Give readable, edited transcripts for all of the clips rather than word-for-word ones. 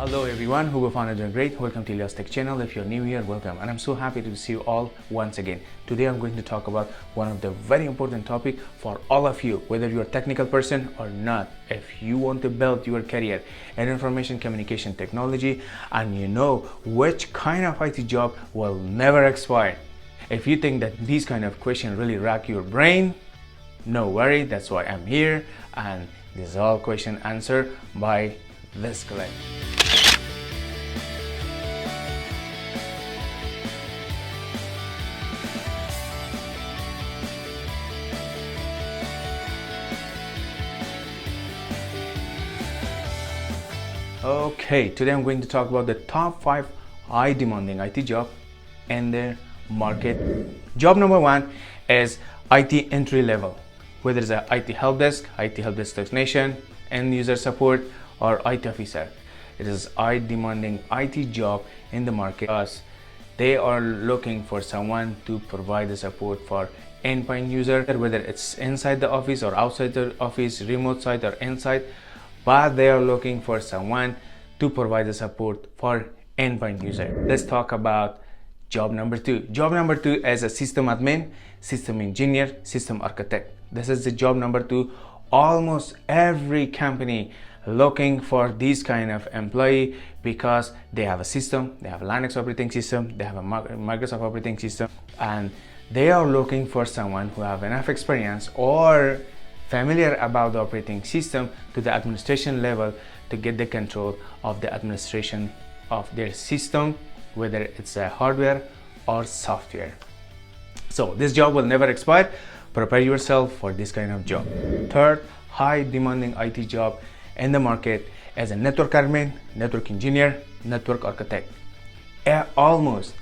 Hello everyone, who found it doing great. Welcome to Elyas Tech channel. If you're new here, welcome, and I'm so happy to see you all once again. Today I'm going to talk about one of the very important topic for all of you, whether you're a technical person or not. If you want to build your career in information communication technology and you know which kind of IT job will never expire, if you think that these kind of questions really rack your brain, no worry, that's why I'm here, and this is all question answered by this clip. Okay, today I'm going to talk about the top 5 high demanding IT job in the market. Job number 1 is IT entry level, whether it's a IT help desk technician, end user support, or IT officer. It is high demanding IT job in the market because they are looking for someone to provide the support for endpoint user, whether it's inside the office or outside the office, remote site or inside, but they are looking for someone to provide the support for endpoint user. Let's talk about job number 2. Job number 2 is a system admin, system engineer, system architect. This is the job number 2. Almost every company looking for this kind of employee because they have a system, they have a Linux operating system, they have a Microsoft operating system, and they are looking for someone who have enough experience or familiar about the operating system to the administration level to get the control of the administration of their system, whether it's a hardware or software. So this job will never expire. Prepare yourself for this kind of job. Third high demanding IT job in the market is a network admin, network engineer, network architect. Almost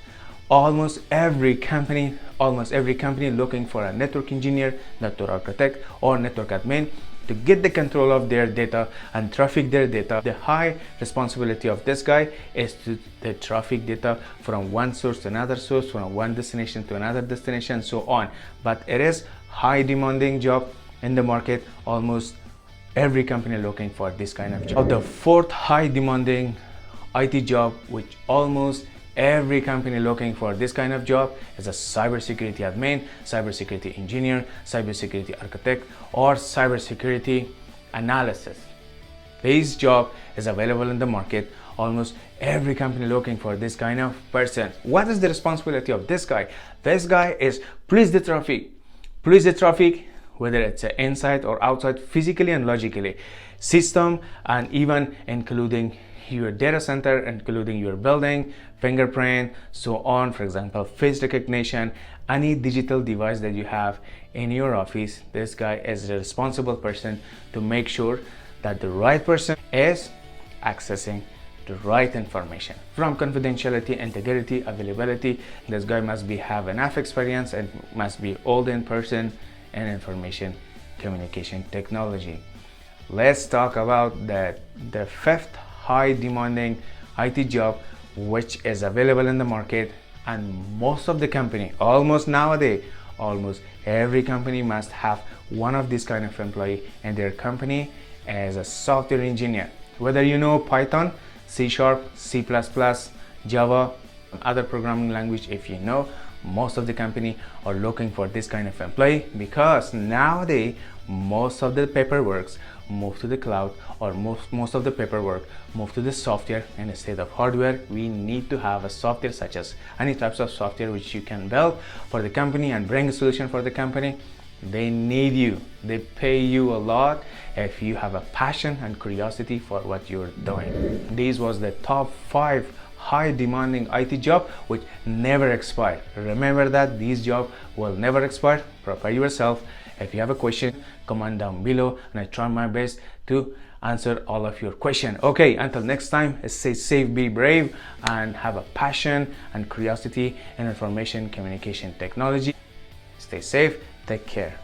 every company looking for a network engineer, network architect, or network admin to get the control of their data and traffic their data. The high responsibility of this guy is to the traffic data from one source to another source, from one destination to another destination, so on. But it is high demanding job in the market. Almost every company looking for this kind of job. The fourth high demanding IT job, which almost every company looking for this kind of job, is a cybersecurity admin, cybersecurity engineer, cybersecurity architect, or cybersecurity analysis. This job is available in the market. Almost every company looking for this kind of person. What is the responsibility of this guy? This guy is police the traffic, whether it's inside or outside, physically and logically, system, and even including your data center, including your building, fingerprint, so on. For example, face recognition, any digital device that you have in your office, this guy is the responsible person to make sure that the right person is accessing the right information. From confidentiality, integrity, availability, this guy must have enough experience and must be old in person and information communication technology. Let's talk about the fifth high demanding IT job, which is available in the market, and most of the company, almost nowadays, almost every company must have one of this kind of employee in their company as a software engineer. Whether you know Python, C#, C++, Java, other programming language, if you know, most of the company are looking for this kind of employee because nowadays most of the paperwork move to the cloud, or most of the paperwork move to the software instead of hardware. We need to have a software, such as any types of software which you can build for the company and bring a solution for the company. They need you, they pay you a lot if you have a passion and curiosity for what you're doing. This was the top 5 high demanding IT job which never expire. Remember that these jobs will never expire. Prepare yourself. If you have a question, comment down below and I try my best to answer all of your questions. Okay, until next time, stay safe, be brave, and have a passion and curiosity in information communication technology. Stay safe, take care.